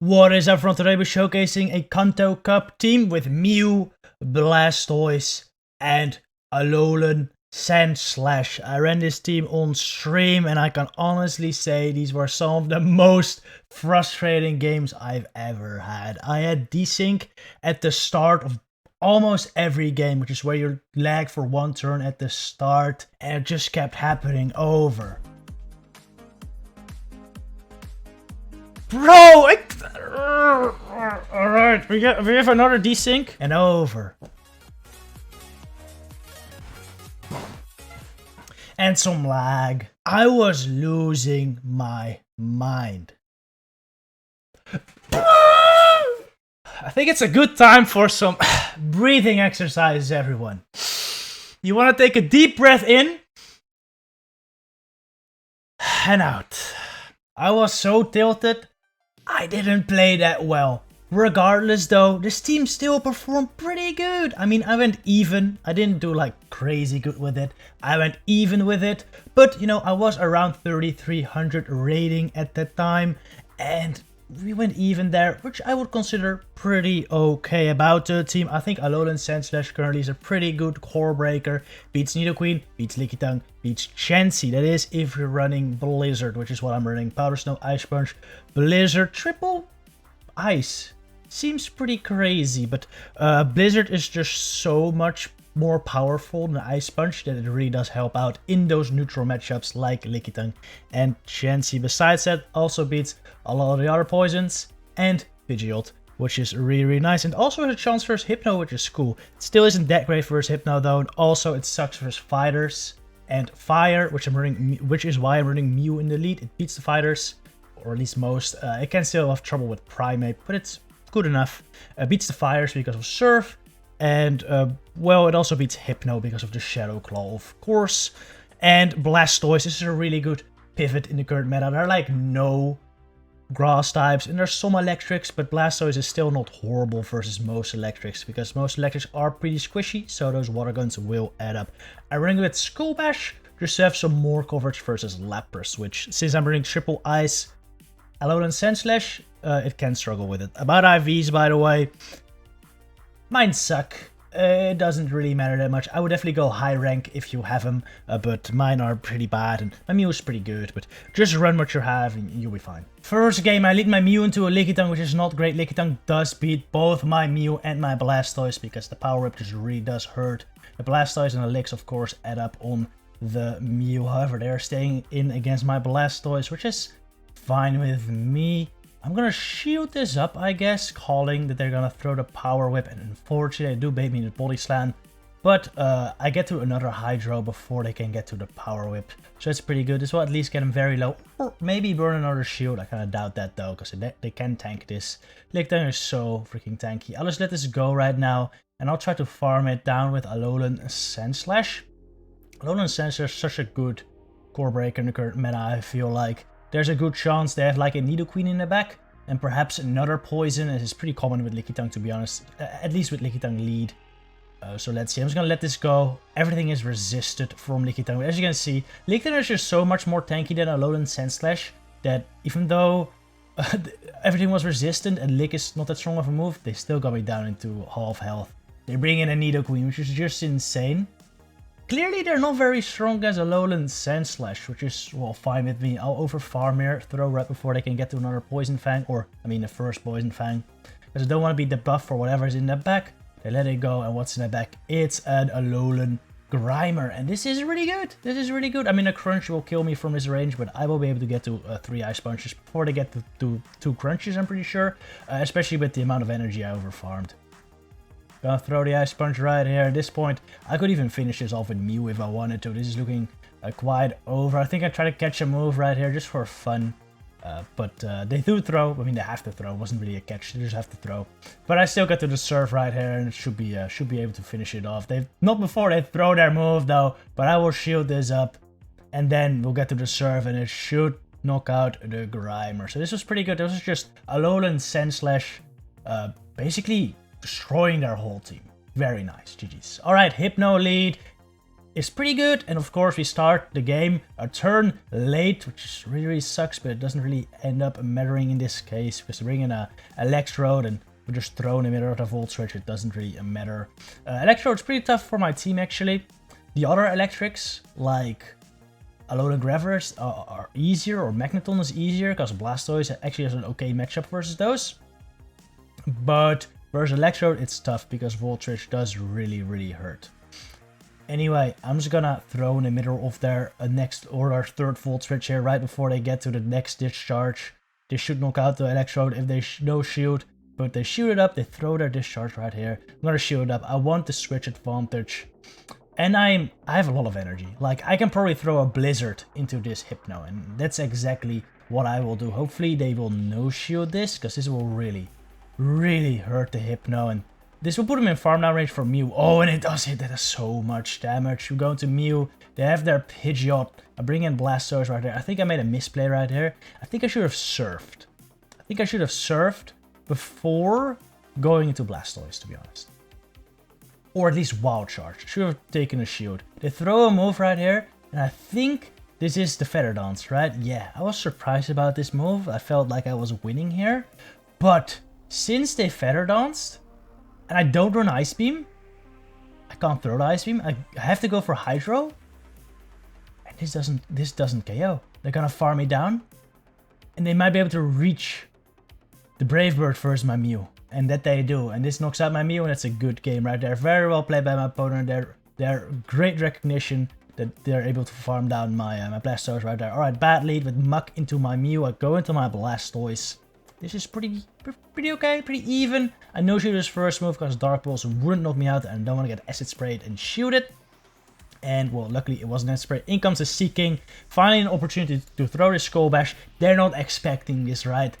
What is up, from today we're showcasing a Kanto Cup team with Mew, Blastoise, and Alolan Sandslash. I ran this team on stream and I can honestly say these were some of the most frustrating games I've ever had. I had desync at the start of almost every game, which is where you lag for one turn at the start, and it just kept happening over. Bro, alright, we have another desync and over. And some lag. I was losing my mind. I think it's a good time for some breathing exercises, everyone. You want to take a deep breath in and out. I was so tilted. I didn't play that well. Regardless though, this team still performed pretty good. I mean, I went even. I didn't do like crazy good with it. I went even with it. But you know, I was around 3300 rating at that time. And we went even there, which I would consider pretty okay about the team. I think Alolan Sandslash currently is a pretty good core breaker. Beats Nidoqueen, beats Lickitung, beats Chansey. That is if you're running Blizzard, which is what I'm running. Powder Snow, Ice Punch, Blizzard, Triple Ice. Seems pretty crazy, but Blizzard is just so much more powerful than Ice Punch that it really does help out in those neutral matchups like Lickitung and Chansey. Besides that, also beats a lot of the other poisons and Pidgeot, which is really nice, and also has a chance versus Hypno, which is cool. It still isn't that great versus Hypno though, and also it sucks versus Fighters and Fire, which is why I'm running Mew in the lead. It beats the Fighters, or at least most. It can still have trouble with Primate, but it's good enough. Beats the Fires because of Surf, and well, it also beats Hypno because of the Shadow Claw, of course. And Blastoise, this is a really good pivot in the current meta. There are like no grass types, and there's some electrics, but Blastoise is still not horrible versus most electrics, because most electrics are pretty squishy, so those water guns will add up. I'm running with Skull Bash just to have some more coverage versus Lapras, which, since I'm running Triple Ice, Alolan Sandslash, it can struggle with it. About IVs, by the way, mine suck. It doesn't really matter that much. I would definitely go high rank if you have them, but mine are pretty bad, and my Mew is pretty good, but just run what you have and you'll be fine. First game, I lead my Mew into a Lickitung, which is not great. Lickitung does beat both my Mew and my Blastoise, because the Power Whip just really does hurt. The Blastoise and the Licks, of course, add up on the Mew. However, they're staying in against my Blastoise, which is fine with me. I'm gonna shield this up, I guess, calling that they're gonna throw the Power Whip, and unfortunately they do bait me in the Body Slam, but I get to another Hydro before they can get to the Power Whip, so that's pretty good. This will at least get them very low, or maybe burn another shield. I kind of doubt that though, because they can tank this. Lickitung is so freaking tanky. I'll just let this go right now, and I'll try to farm it down with Alolan Sandslash. Alolan Sandslash is such a good core breaker in the current meta, I feel like. There's a good chance they have like a Nidoqueen in the back, and perhaps another poison. It is pretty common with Lickitung, to be honest, at least with Lickitung lead. So let's see, I'm just gonna let this go. Everything is resisted from Lickitung. As you can see, Lickitung is just so much more tanky than Alolan Sandslash that even though everything was resistant and Lick is not that strong of a move, they still got me down into half health. They bring in a Nidoqueen, which is just insane. Clearly they're not very strong against Alolan Sandslash, which is, well, fine with me. I'll overfarm here, throw right before they can get to another Poison Fang, or, I mean, the first Poison Fang. Because I don't want to be debuffed for whatever's in the back. They let it go, and what's in the back? It's an Alolan Grimer, and this is really good. This is really good. I mean, a Crunch will kill me from this range, but I will be able to get to 3 Ice Punches before they get to 2 Crunches, I'm pretty sure. Especially with the amount of energy I overfarmed. Gonna throw the Ice Punch right here. At this point, I could even finish this off with Mew if I wanted to. This is looking quite over. I think I try to catch a move right here just for fun. But they do throw. I mean, they have to throw. It wasn't really a catch. They just have to throw. But I still get to the Surf right here, and it should be able to finish it off. Not before they throw their move though. But I will shield this up, and then we'll get to the Surf, and it should knock out the Grimer. So this was pretty good. This was just Alolan Sandslash, basically destroying their whole team. Very nice. GG's. Alright, Hypno lead. is pretty good. And of course, we start the game a turn late, which really sucks, but it doesn't really end up mattering in this case because we bring in a Electrode and we just throw in the middle of the Volt Switch. It doesn't really matter. Electrode's pretty tough for my team actually. The other electrics, like Alolan Graveler, are easier, or Magneton is easier because Blastoise actually has an okay matchup versus those. But versus Electrode, it's tough because Volt Switch does really hurt. Anyway, I'm just gonna throw in the middle of their next or their third Volt Switch here right before they get to the next discharge. They should knock out the Electrode if they no shield, but they shoot it up, they throw their discharge right here. I'm gonna shoot it up. I want the switch advantage. And I have a lot of energy. Like, I can probably throw a Blizzard into this Hypno, and that's exactly what I will do. Hopefully they will no shield this, because this will really hurt the Hypno, and this will put him in farm down range for Mew. Oh, and it does hit. That is so much damage. We go into Mew. They have their Pidgeot. I bring in Blastoise right there. I think I made a misplay right here. I think I should have surfed. I think I should have surfed before going into Blastoise, to be honest. Or at least Wild Charge. Should have taken a shield. They throw a move right here, and I think this is the Feather Dance, right? Yeah, I was surprised about this move. I felt like I was winning here. But since they Feather Danced, and I don't run Ice Beam, I can't throw the Ice Beam. I have to go for Hydro. And this doesn't KO. They're gonna farm me down. And they might be able to reach the Brave Bird versus my Mew. And that they do. And this knocks out my Mew, and that's a good game right there. Very well played by my opponent. They're great recognition that they're able to farm down my my Blastoise right there. Alright, bad lead with Muck into my Mew. I go into my Blastoise. This is pretty okay, pretty even. I no shoot his first move because Dark Pulse wouldn't knock me out, and I don't want to get Acid Sprayed and shoot it. And, well, luckily it wasn't Acid Spray. In comes the Seeking. Finally an opportunity to throw the Skull Bash. They're not expecting this, right?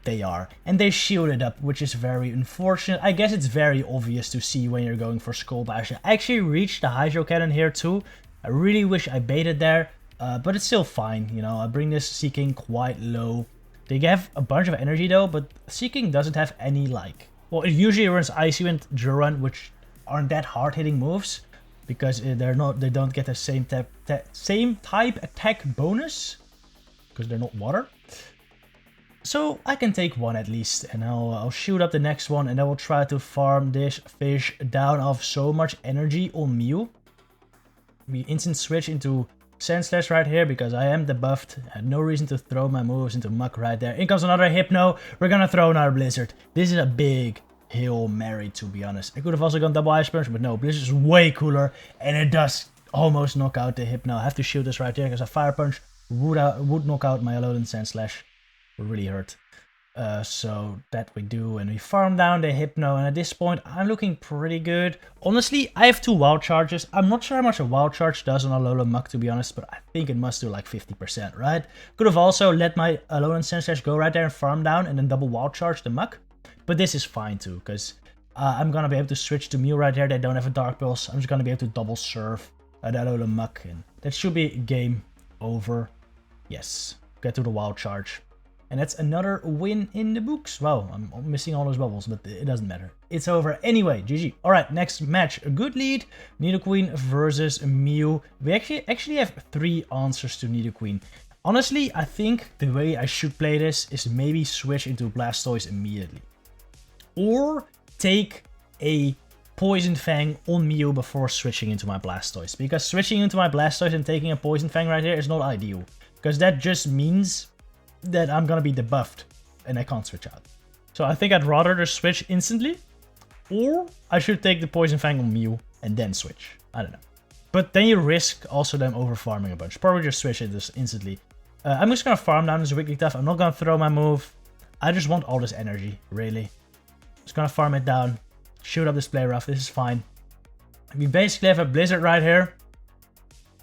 They are. And they shield it up, which is very unfortunate. I guess it's very obvious to see when you're going for Skull Bash. I actually reached the Hydro Cannon here too. I really wish I baited there, but it's still fine. You know, I bring this Seeking quite low. They have a bunch of energy though, but Seeking doesn't have any like... Well, it usually runs Icy Wind, Juron, which aren't that hard hitting moves. Because they don't get the same type attack bonus. Because they're not water. So I can take one at least, and I'll shoot up the next one, and I will try to farm this fish down of so much energy on Mew. We instant switch into Sandslash right here because I am debuffed. I had no reason to throw my moves into Muck right there. In comes another Hypno. We're gonna throw another Blizzard. This is a big Hail Mary, to be honest. I could have also gone double Ice Punch, but no, Blizzard is way cooler, and it does almost knock out the Hypno. I have to shoot this right there because a Fire Punch would knock out my Alolan Sandslash. Would really hurt. So that we do, and we farm down the Hypno, and at this point I'm looking pretty good. Honestly, I have 2 Wild Charges. I'm not sure how much a Wild Charge does on Alolan Muck, to be honest, but I think it must do like 50%, right? Could have also let my Alolan Sandslash go right there and farm down and then double Wild Charge the Muck, but this is fine too, because I'm gonna be able to switch to Mew right there. They don't have a Dark Pulse. I'm just gonna be able to double serve the Alolan Muck, and that should be game over. Yes, get to the Wild Charge. And that's another win in the books. Wow, I'm missing all those bubbles, but it doesn't matter. It's over anyway. GG. Alright, next match. A good lead. Nidoqueen versus Mew. We actually have 3 answers to Nidoqueen. Honestly, I think the way I should play this is maybe switch into Blastoise immediately. Or take a Poison Fang on Mew before switching into my Blastoise. Because switching into my Blastoise and taking a Poison Fang right here is not ideal. Because that just means that I'm gonna be debuffed and I can't switch out. So I think I'd rather just switch instantly, or I should take the Poison Fang on Mew and then switch. I don't know. But then you risk also them over farming a bunch. Probably just switch it just instantly. I'm just gonna farm down this Wigglytuff. I'm not gonna throw my move. I just want all this energy, really. Just gonna farm it down. Shoot up this Play Rough. This is fine. We basically have a Blizzard right here.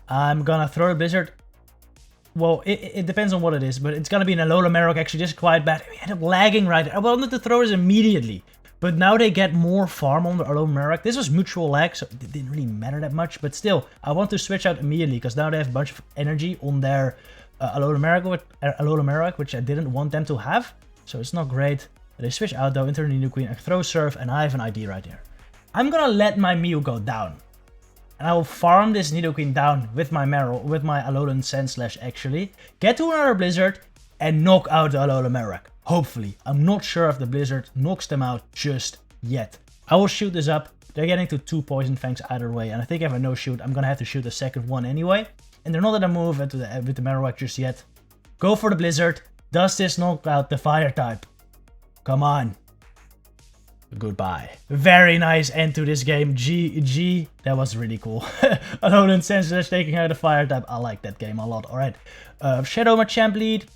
I'm gonna throw a Blizzard. Well, it depends on what it is, but it's gonna be an Alolan Marok. Actually, this is quite bad. We end up lagging right there. I wanted to throw this immediately, but now they get more farm on the Alolan Marok. This was mutual lag, so it didn't really matter that much, but still, I want to switch out immediately, because now they have a bunch of energy on their Alolan Marok, which I didn't want them to have, so it's not great. They switch out though, into the Nidoqueen, I throw Surf, and I have an ID right there. I'm gonna let my Mew go down. And I will farm this Nidoqueen down with my Alolan Sandslash actually. Get to another Blizzard and knock out the Alolan Marowak. Hopefully. I'm not sure if the Blizzard knocks them out just yet. I will shoot this up. They're getting to 2 Poison Fangs either way. And I think if I no shoot, I'm going to have to shoot the second one anyway. And they're not going to move with the Marowak just yet. Go for the Blizzard. Does this knock out the Fire type? Come on. Goodbye. Very nice end to this game. GG. That was really cool. Alolan Sandslash taking out the Fire type. I like that game a lot. Alright. Shadow Machamp lead.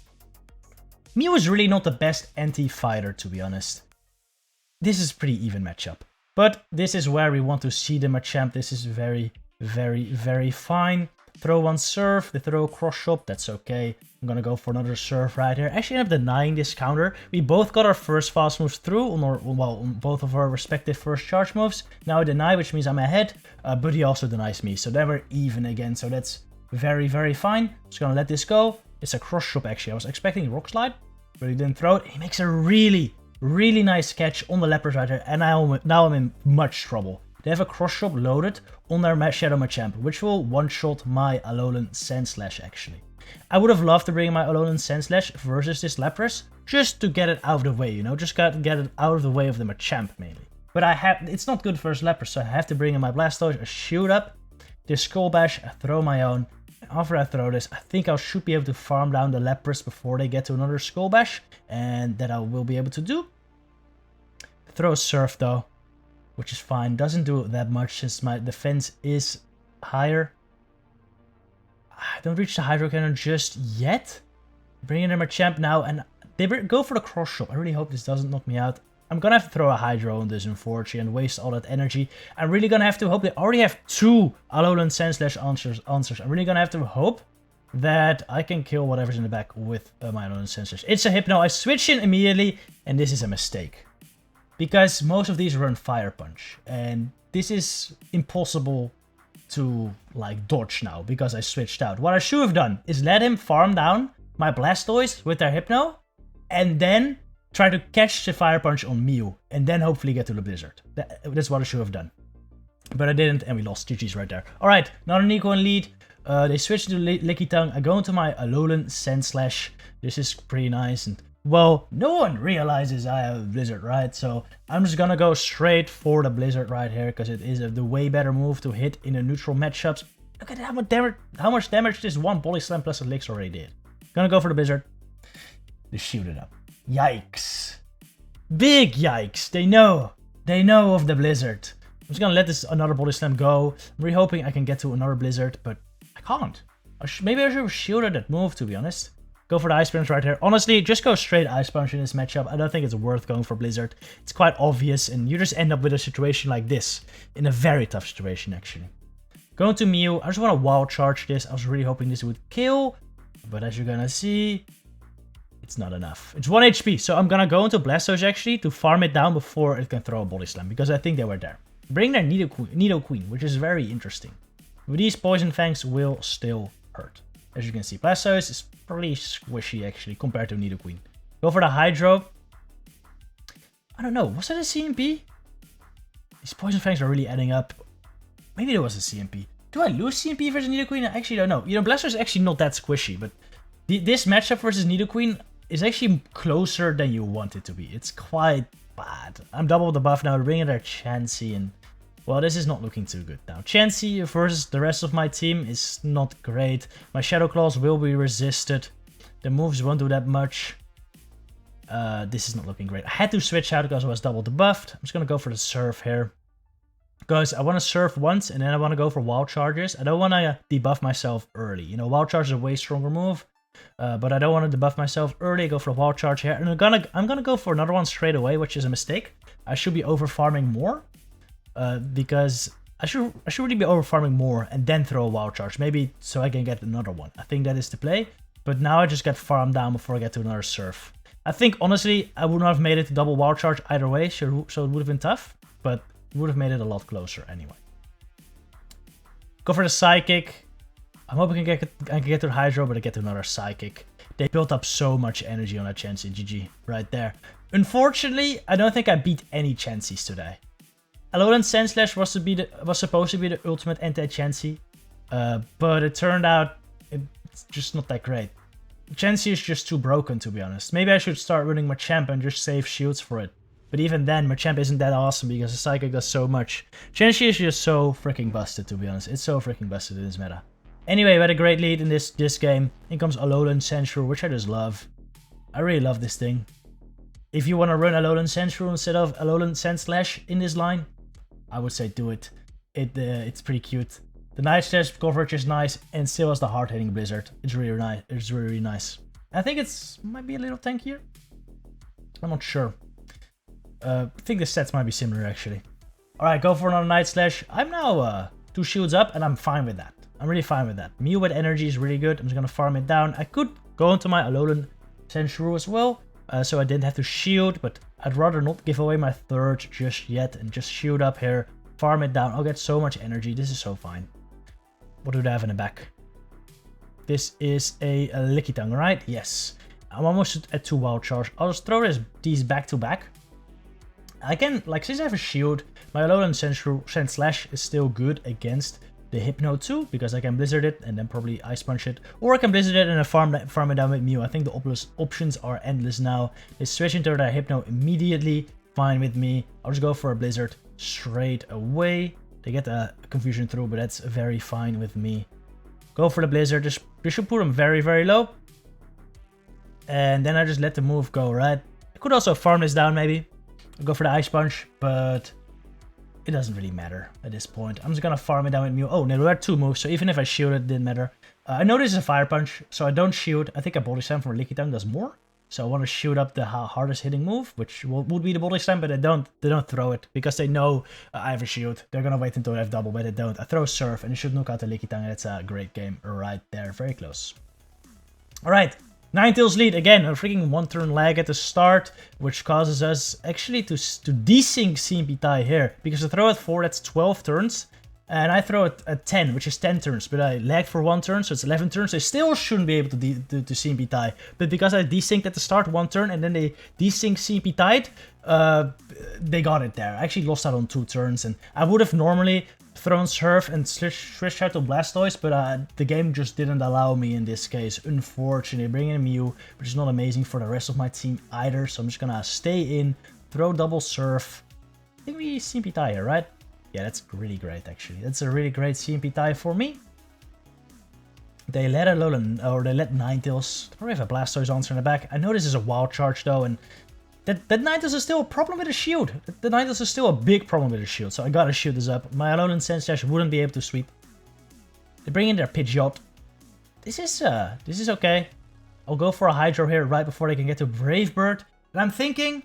Mew is really not the best anti-fighter, to be honest. This is pretty even matchup. But this is where we want to see the Machamp. This is very, very, very fine. Throw one Surf. They throw a Cross Shot. That's okay. I'm gonna go for another Surf right here. Actually, I end up denying this counter. We both got our first fast moves through on both of our respective first charge moves. Now I deny, which means I'm ahead. But he also denies me. So then we're even again. So that's very, very fine. Just gonna let this go. It's a Cross Shot actually. I was expecting Rock Slide, but he didn't throw it. He makes a really nice catch on the Lapras right here. And now I'm in much trouble. They have a Cross Shot loaded on their Shadow Machamp, which will one-shot my Alolan Sandslash actually. I would have loved to bring my Alolan Sandslash versus this Lapras, just to get it out of the way, you know, just got to get it out of the way of the Machamp mainly. But it's not good versus Lapras, so I have to bring in my Blastoise, a shoot up, this Skull Bash, I throw my own. And after I throw this, I think I should be able to farm down the Lapras before they get to another Skull Bash, and that I will be able to do. Throw a Surf though, which is fine. Doesn't do that much since my defense is higher. I don't reach the Hydro Cannon just yet. Bring in their Machamp now, and they go for the Cross Shot. I really hope this doesn't knock me out. I'm gonna have to throw a Hydro on this, unfortunately, and waste all that energy. I'm really gonna have to hope they already have 2 Alolan Sandslash answers. I'm really gonna have to hope that I can kill whatever's in the back with my Alolan Sandslash. It's a Hypno. I switch in immediately, and this is a mistake. Because most of these run Fire Punch, and this is impossible to like dodge now because I switched out. What I should have done is let him farm down my Blastoise with their Hypno, and then try to catch the Fire Punch on Mew, and then hopefully get to the Blizzard. That's what I should have done. But I didn't, and we lost. GG's right there. Alright, another Nico in lead. They switch to Licky Tongue. I go into my Alolan Sandslash. This is pretty nice, and well, no one realizes I have a Blizzard, right? So I'm just gonna go straight for the Blizzard right here, because it is the way better move to hit in the neutral matchups. Look at how much damage this one Body Slam plus Elixir already did. Gonna go for the Blizzard. To shoot it up. Yikes. Big yikes. They know of the Blizzard. I'm just gonna let this another Body Slam go. I'm really hoping I can get to another Blizzard, but I can't. Maybe I should have shielded that move, to be honest. Go for the Ice Punch right here. Honestly, just go straight Ice Punch in this matchup. I don't think it's worth going for Blizzard. It's quite obvious, and you just end up with a situation like this. In a very tough situation, actually. Going to Mew. I just want to Wild Charge this. I was really hoping this would kill. But as you're gonna see, it's not enough. It's 1 HP, so I'm gonna go into Blastoise, actually, to farm it down before it can throw a Body Slam. Because I think they were there. Bring their Nidoqueen, which is very interesting. But these Poison Fangs will still hurt. As you can see, Blastoise is pretty squishy, actually, compared to Nidoqueen. Go for the Hydro. I don't know. Was that a CMP? These Poison Fangs are really adding up. Maybe there was a CMP. Do I lose CMP versus Nidoqueen? I actually don't know. You know, Blastoise is actually not that squishy, but this matchup versus Nidoqueen is actually closer than you want it to be. It's quite bad. I'm double the buff now, bringing their Chansey, and well, this is not looking too good now. Chansey versus the rest of my team is not great. My Shadow Claws will be resisted. The moves won't do that much. This is not looking great. I had to switch out because I was double debuffed. I'm just going to go for the Surf here. Because I want to Surf once, and then I want to go for Wild Charges. I don't want to debuff myself early. You know, Wild Charge is a way stronger move. But I don't want to debuff myself early. Go for a Wild Charge here. And I'm gonna go for another one straight away, which is a mistake. I should be over farming more. Because I should really be over farming more and then throw a Wild Charge. Maybe so I can get another one. I think that is the play. But now I just get farmed down before I get to another Surf. I think, honestly, I would not have made it to double Wild Charge either way. So it would have been tough. But it would have made it a lot closer anyway. Go for the Psychic. I'm hoping I can get to the Hydro, but I get to another Psychic. They built up so much energy on that Chansey. GG right there. Unfortunately, I don't think I beat any Chanseys today. Alolan Sandslash was supposed to be the ultimate anti-Chansey, but it turned out it's just not that great. Chansey is just too broken, to be honest. Maybe I should start running Machamp and just save shields for it. But even then, Machamp isn't that awesome because the Psychic does so much. Chansey is just so freaking busted, to be honest. It's so freaking busted in this meta. Anyway, we had a great lead in this game. In comes Alolan Sandshrew, which I just love. I really love this thing. If you want to run Alolan Sandshrew instead of Alolan Sandslash in this line, I would say do it. It's pretty cute. The Night Slash coverage is nice, and still has the hard-hitting Blizzard. It's really nice. It's really nice. I think it's might be a little tankier. I'm not sure. I think the stats might be similar actually. All right, go for another Night Slash. I'm now 2 shields up, and I'm fine with that. I'm really fine with that. Mew with energy is really good. I'm just gonna farm it down. I could go into my Alolan Sandshrew as well, so I didn't have to shield, but I'd rather not give away my third just yet and just shield up here, farm it down. I'll get so much energy. This is so fine. What do they have in the back? This is a Lickitung, right? Yes. I'm almost at 2 wild charge. I'll just throw these back to back. I can, like, since I have a shield, my Alolan Sandslash is still good against the Hypno too, because I can Blizzard it and then probably Ice Punch it. Or I can Blizzard it and then farm it down with Mew. I think the options are endless now. They switch into their Hypno immediately. Fine with me. I'll just go for a Blizzard straight away. They get a confusion through, but that's very fine with me. Go for the Blizzard. Just should put them very, very low. And then I just let the move go, right? I could also farm this down maybe. I'll go for the Ice Punch, but it doesn't really matter at this point. I'm just gonna farm it down with Mew. Oh, no, there are 2 moves, so even if I shield it, didn't matter. I know this is a Fire Punch, so I don't shield. I think a Body Slam from Lickitung does more. So I want to shoot up the hardest hitting move, which would be the Body Slam, but they don't throw it because they know I have a shield. They're gonna wait until I have double, but they don't. I throw Surf and it should knock out the Lickitung. That's a great game right there, very close. All right, Ninetales lead again. A freaking 1-turn lag at the start, which causes us actually to desync CMP Tai here because I throw at 4, that's 12 turns. And I throw it at 10, which is 10 turns, but I lag for 1 turn, so it's 11 turns. I still shouldn't be able to CMP tie, but because I desynced at the start 1 turn and then they desync CMP tied, they got it there. I actually lost out on 2 turns, and I would have normally thrown Surf and switched out to Blastoise, but the game just didn't allow me in this case, unfortunately. Bringing in Mew, which is not amazing for the rest of my team either, so I'm just gonna stay in, throw double Surf. I think we CMP tie here, right? Yeah, that's really great, actually. That's a really great CMP tie for me. They let Alolan, or they let Ninetales. Probably have a Blastoise answer in the back. I know this is a wild charge, though, and that Ninetales is still a problem with a shield. The Ninetales is still a big problem with a shield, so I gotta shield this up. My Alolan Sandslash wouldn't be able to sweep. They bring in their Pidgeot. This is okay. I'll go for a Hydro here right before they can get to Brave Bird. And I'm thinking,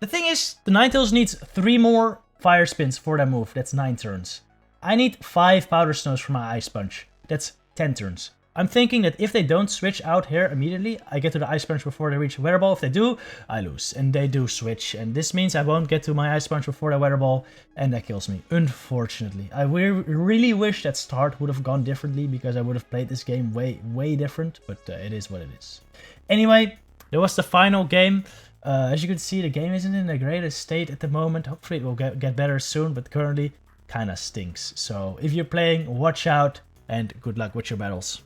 the thing is, the Ninetales needs 3 more Fire Spins for that move. That's 9 turns. I need 5 Powder Snows for my Ice Punch. That's 10 turns. I'm thinking that if they don't switch out here immediately, I get to the Ice Punch before they reach Weather Ball. If they do, I lose. And they do switch. And this means I won't get to my Ice Punch before the Weather Ball. And that kills me, unfortunately. I really wish that start would have gone differently, because I would have played this game way different. But it is what it is. Anyway, that was the final game. As you can see, the game isn't in the greatest state at the moment. Hopefully it will get better soon, but currently kind of stinks. So if you're playing, watch out, and good luck with your battles.